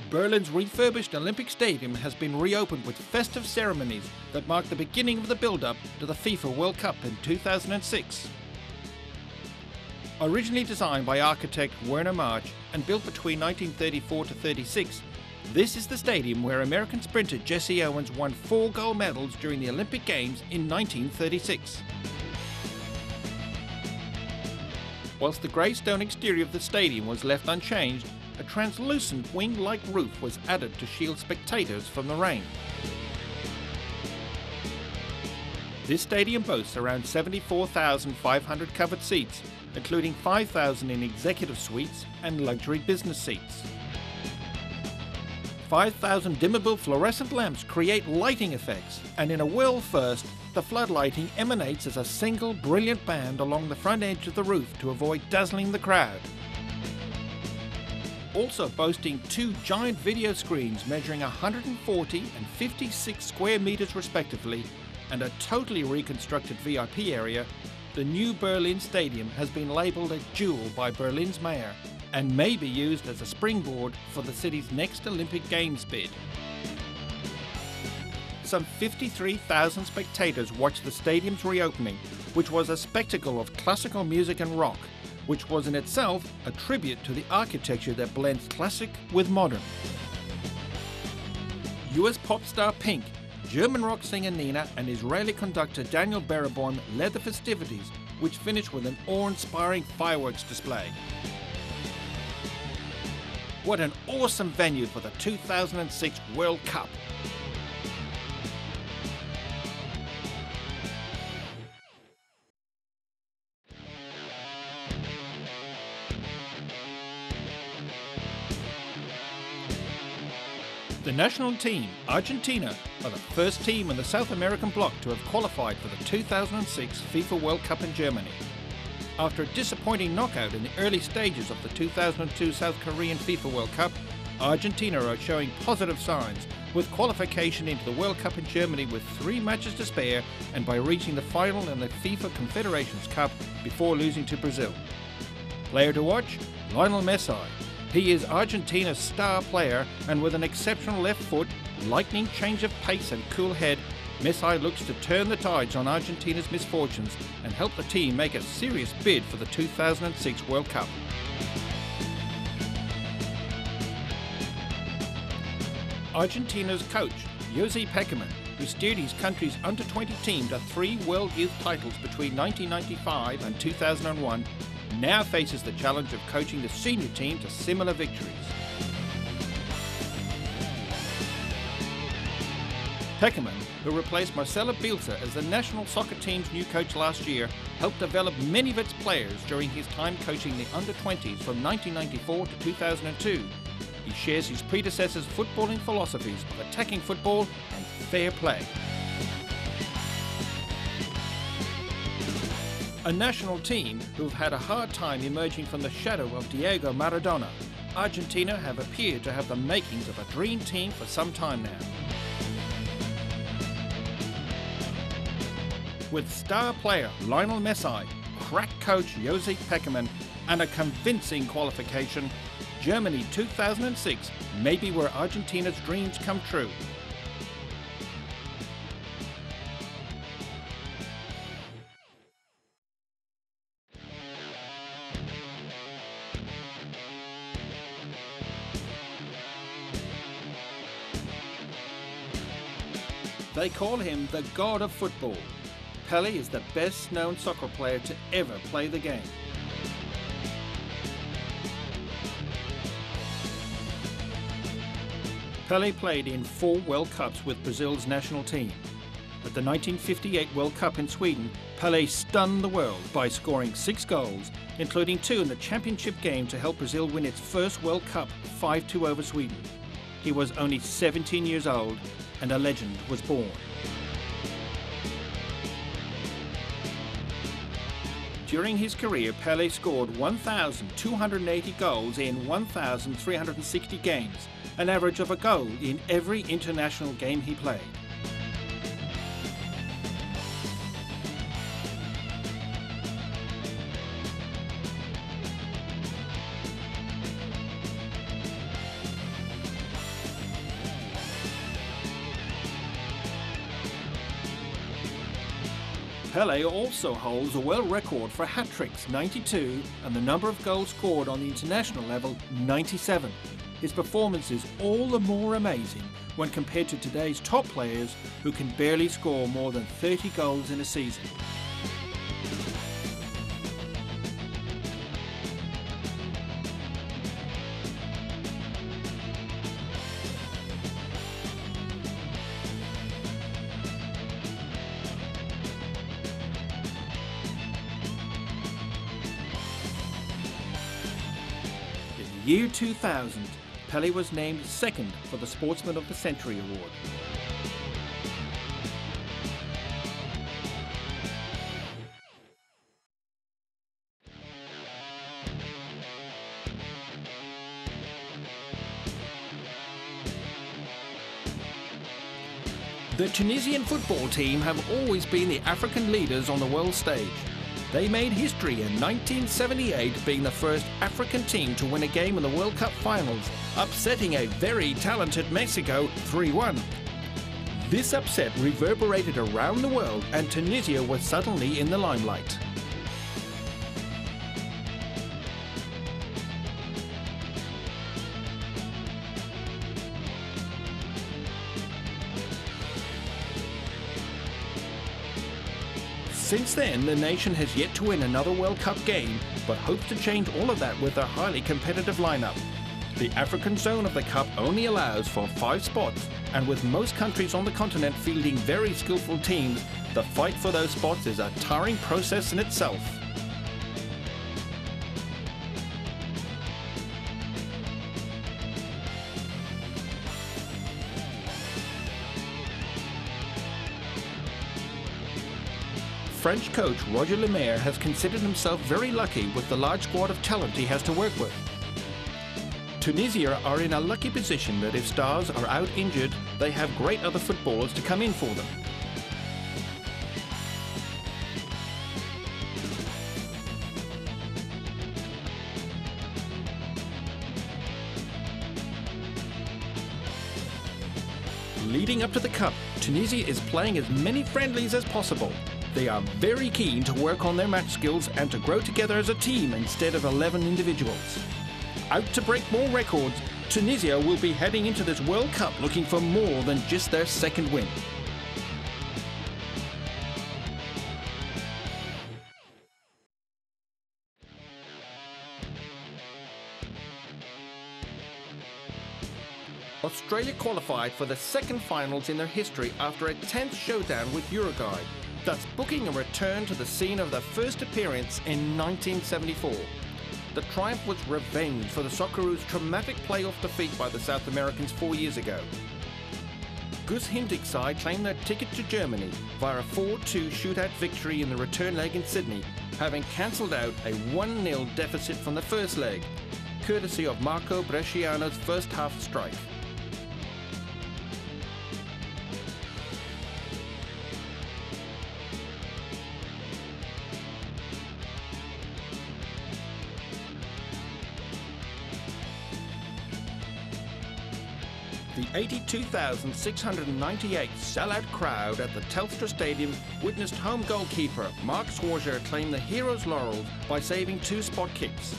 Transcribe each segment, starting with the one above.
Berlin's refurbished Olympic Stadium has been reopened with festive ceremonies that mark the beginning of the build-up to the FIFA World Cup in 2006. Originally designed by architect Werner March and built between 1934 to 36, this is the stadium where American sprinter Jesse Owens won 4 gold medals during the Olympic Games in 1936. Whilst the grey stone exterior of the stadium was left unchanged, a translucent wing-like roof was added to shield spectators from the rain. This stadium boasts around 74,500 covered seats, including 5,000 in executive suites and luxury business seats. 5,000 dimmable fluorescent lamps create lighting effects, and in a world first, the floodlighting emanates as a single brilliant band along the front edge of the roof to avoid dazzling the crowd. Also boasting 2 giant video screens measuring 140 and 56 square meters respectively, and a totally reconstructed VIP area, the new Berlin Stadium has been labelled a jewel by Berlin's mayor and may be used as a springboard for the city's next Olympic Games bid. Some 53,000 spectators watched the stadium's reopening, which was a spectacle of classical music and rock, which was in itself a tribute to the architecture that blends classic with modern. US pop star Pink, German rock singer Nina and Israeli conductor Daniel Barenboim led the festivities, which finished with an awe-inspiring fireworks display. What an awesome venue for the 2006 World Cup! The national team, Argentina, are the first team in the South American bloc to have qualified for the 2006 FIFA World Cup in Germany. After a disappointing knockout in the early stages of the 2002 South Korean FIFA World Cup, Argentina are showing positive signs, with qualification into the World Cup in Germany with 3 matches to spare and by reaching the final in the FIFA Confederations Cup before losing to Brazil. Player to watch? Lionel Messi. He is Argentina's star player, and with an exceptional left foot, lightning change of pace and cool head, Messi looks to turn the tides on Argentina's misfortunes and help the team make a serious bid for the 2006 World Cup. Argentina's coach, Jose Pekerman, who steered his country's under-20 team to 3 World Youth titles between 1995 and 2001, now faces the challenge of coaching the senior team to similar victories. Pekerman, who replaced Marcelo Bielsa as the national soccer team's new coach last year, helped develop many of its players during his time coaching the under-20s from 1994 to 2002. He shares his predecessors' footballing philosophies of attacking football and fair play. A national team who've had a hard time emerging from the shadow of Diego Maradona, Argentina have appeared to have the makings of a dream team for some time now. With star player Lionel Messi, crack coach Jose Pekerman, and a convincing qualification, Germany 2006 may be where Argentina's dreams come true. They call him the god of football. Pelé is the best known soccer player to ever play the game. Pelé played in 4 World Cups with Brazil's national team. At the 1958 World Cup in Sweden, Pelé stunned the world by scoring 6 goals, including 2 in the championship game to help Brazil win its first World Cup 5-2 over Sweden. He was only 17 years old, and a legend was born. During his career, Pelé scored 1,280 goals in 1,360 games, an average of a goal in every international game he played. Pelé also holds a world record for hat-tricks, 92, and the number of goals scored on the international level, 97. His performance is all the more amazing when compared to today's top players who can barely score more than 30 goals in a season. In the year 2000, Pelé was named second for the Sportsman of the Century award. The Tunisian football team have always been the African leaders on the world stage. They made history in 1978, being the first African team to win a game in the World Cup finals, upsetting a very talented Mexico 3-1. This upset reverberated around the world and Tunisia was suddenly in the limelight. Since then, the nation has yet to win another World Cup game, but hopes to change all of that with a highly competitive lineup. The African zone of the Cup only allows for 5 spots, and with most countries on the continent fielding very skillful teams, the fight for those spots is a tiring process in itself. French coach Roger Lemaire has considered himself very lucky with the large squad of talent he has to work with. Tunisia are in a lucky position that if stars are out injured, they have great other footballers to come in for them. Leading up to the Cup, Tunisia is playing as many friendlies as possible. They are very keen to work on their match skills and to grow together as a team instead of 11 individuals. Out to break more records, Tunisia will be heading into this World Cup looking for more than just their second win. Australia qualified for the second finals in their history after a tense showdown with Uruguay, thus booking a return to the scene of their first appearance in 1974. The triumph was revenge for the Socceroos' traumatic playoff defeat by the South Americans 4 years ago. Gus Hintig's side claimed their ticket to Germany via a 4-2 shootout victory in the return leg in Sydney, having cancelled out a 1-0 deficit from the first leg, courtesy of Marco Bresciano's first half strike. The 82,698 sellout crowd at the Telstra Stadium witnessed home goalkeeper Mark Schwarzer claim the hero's laurels by saving 2 spot kicks.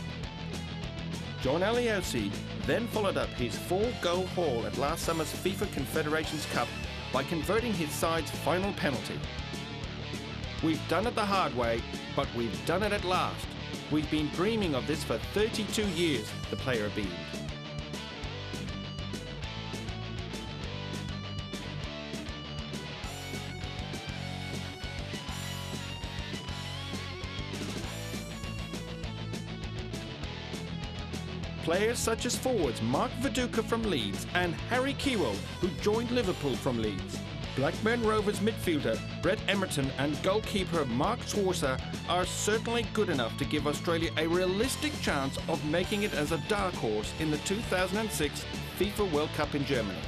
John Aliosi then followed up his 4-goal haul at last summer's FIFA Confederations Cup by converting his side's final penalty. "We've done it the hard way, but we've done it at last. We've been dreaming of this for 32 years, the player beamed. Players such as forwards Mark Viduka from Leeds and Harry Kewell, who joined Liverpool from Leeds, Blackburn Rovers midfielder Brett Emerton and goalkeeper Mark Schwarzer are certainly good enough to give Australia a realistic chance of making it as a dark horse in the 2006 FIFA World Cup in Germany.